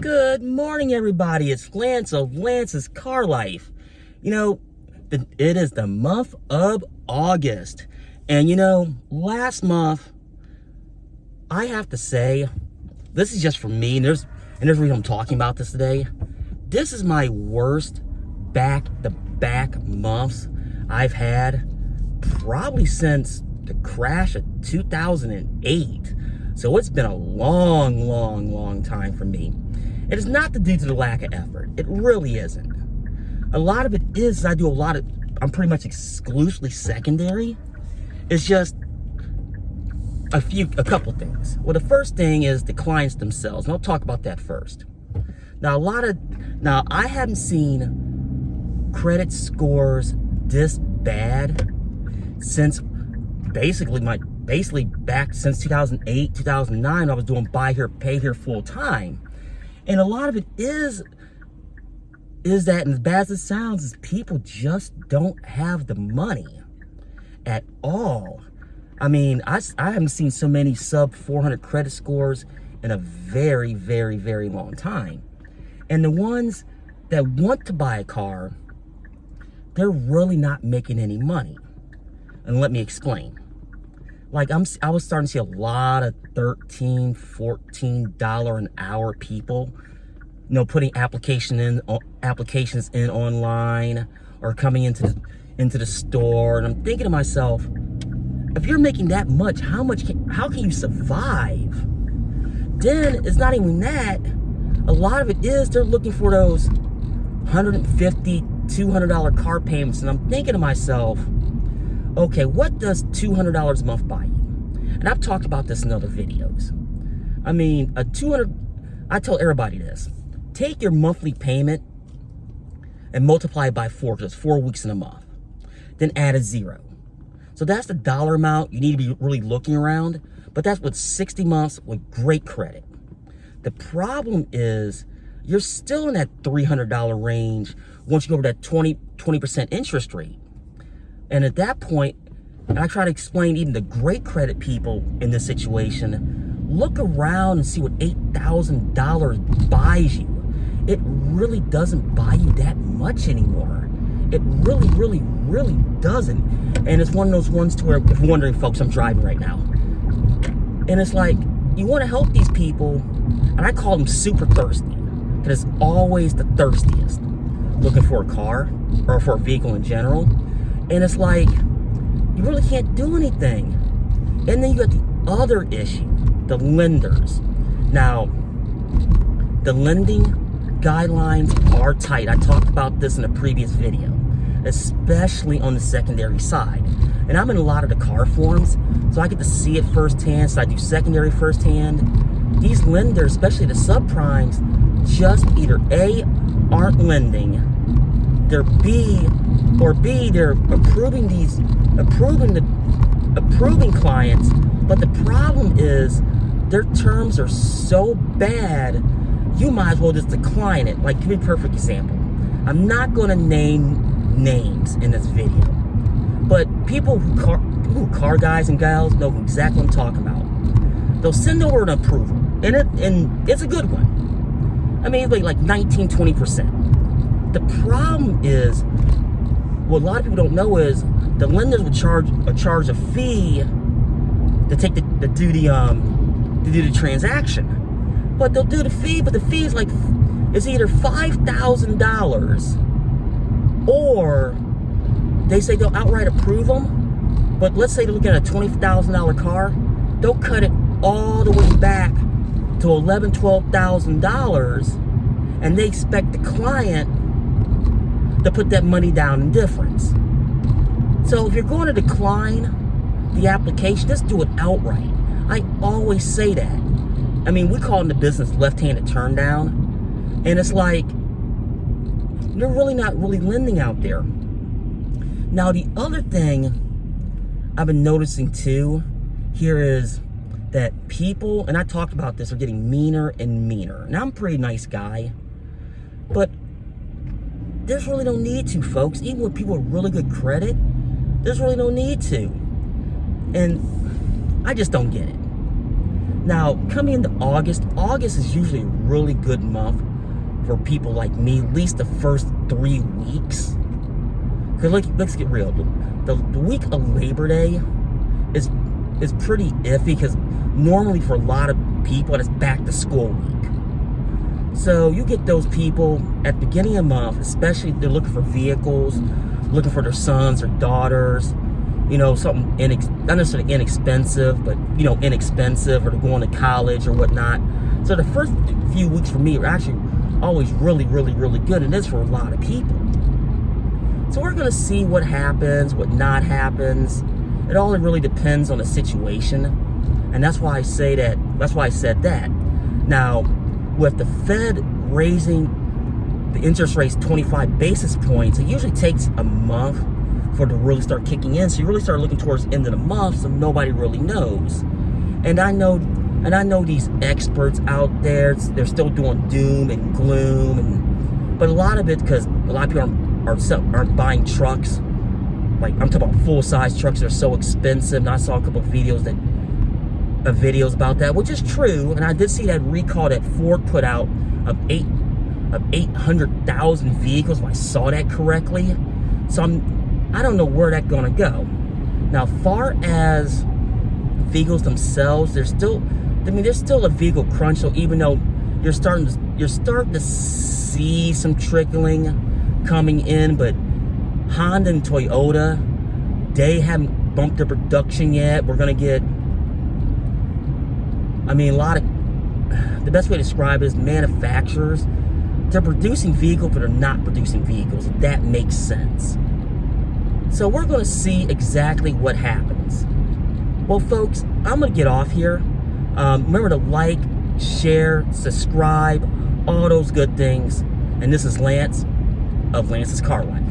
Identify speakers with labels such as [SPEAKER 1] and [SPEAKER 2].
[SPEAKER 1] Good morning, everybody. It's Lance of Lance's Car Life. You know, it is the month of August. And you know, last month, I have to say, this is just for me, and there's a reason I'm talking about this today. This is my worst back-to-back months I've had probably since the crash of 2008. So it's been a long time for me. It is not due to the lack of effort. It really isn't. A lot of it is I'm pretty much exclusively secondary. It's just a couple things. Well, the first thing is the clients themselves, and I'll talk about that first. Now, I haven't seen credit scores this bad since basically back since 2008, 2009, I was doing buy here, pay here full time. And a lot of it is that, and as bad as it sounds, is people just don't have the money at all. I mean, I haven't seen so many sub 400 credit scores in a very long time. And the ones that want to buy a car, they're really not making any money. And let me explain. Like, I was starting to see a lot of $13, $14 an hour people, you know, putting applications in online or coming into the store. And I'm thinking to myself, if you're making that much, how can you survive? Then it's not even that. A lot of it is they're looking for those $150, $200 car payments. And I'm thinking to myself, okay, what does $200 a month buy you? And I've talked about this in other videos. I mean, I tell everybody this. Take your monthly payment and multiply it by 4, because it's 4 weeks in a month. Then add a 0. So that's the dollar amount you need to be really looking around. But that's with 60 months with great credit. The problem is you're still in that $300 range once you go over that 20% interest rate. And at that point, and I try to explain even the great credit people in this situation, look around and see what $8,000 buys you. It really doesn't buy you that much anymore. It really doesn't. And it's one of those ones to where, if you're wondering, folks, I'm driving right now. And it's like, you want to help these people, and I call them super thirsty, because it's always the thirstiest, looking for a car or for a vehicle in general. And it's like, you really can't do anything. And then you got the other issue, the lenders. Now, the lending guidelines are tight. I talked about this in a previous video, especially on the secondary side. And I'm in a lot of the car forums, so I get to see it firsthand, so I do secondary firsthand. These lenders, especially the subprimes, just either A, aren't lending, they're B, they're approving clients, but the problem is their terms are so bad, you might as well just decline it. Like, give me a perfect example. I'm not going to name names in this video, but people who car guys and gals know exactly what I'm talking about. They'll send over an approval, and it's a good one. I mean, like 19, 20%. The problem is, what a lot of people don't know is the lenders would charge a fee to do the transaction. But they'll do the fee, but the fee is it's either $5,000 or they say they'll outright approve them. But let's say they're looking at a $20,000 car, they'll cut it all the way back to $11,000, $12,000, and they expect the client to put that money down in difference. So if you're going to decline the application, just do it outright. I always say that. I mean, we call it in the business left-handed turn down. And it's like, you're really not lending out there. Now, the other thing I've been noticing too here is that people, and I talked about this, are getting meaner and meaner. Now, I'm a pretty nice guy, but there's really no need to, folks. Even with people with really good credit, there's really no need to. And I just don't get it. Now, coming into August is usually a really good month for people like me, at least the first 3 weeks. Because let's get real. The week of Labor Day is pretty iffy, because normally for a lot of people, it's back to school week. So you get those people at the beginning of the month, especially if they're looking for vehicles, looking for their sons or daughters, you know, something not necessarily inexpensive, but, you know, inexpensive, or they're going to college or whatnot. So the first few weeks for me are actually always really, really, really good, and it is for a lot of people. So we're going to see what happens, what not happens. It all really depends on the situation, and that's why I say that. That's why I said that. Now, with the Fed raising the interest rates 25 basis points, it usually takes a month for it to really start kicking in. So you really start looking towards the end of the month, so nobody really knows. And I know these experts out there, they're still doing doom and gloom, but a lot of it, because a lot of people aren't buying trucks. Like, I'm talking about full-size trucks that are so expensive. And I saw a couple of videos about that, which is true. And I did see that recall that Ford put out of 800,000 vehicles, if I saw that correctly. So I don't know where that's gonna go. Now, far as vehicles themselves, there's still a vehicle crunch. So even though you're starting to see some trickling coming in, but Honda and Toyota, they haven't bumped their production yet. We're gonna get, the best way to describe it is manufacturers, they're producing vehicles, but they're not producing vehicles, if that makes sense. So we're gonna see exactly what happens. Well, folks, I'm gonna get off here. Remember to like, share, subscribe, all those good things. And this is Lance of Lance's Car Life.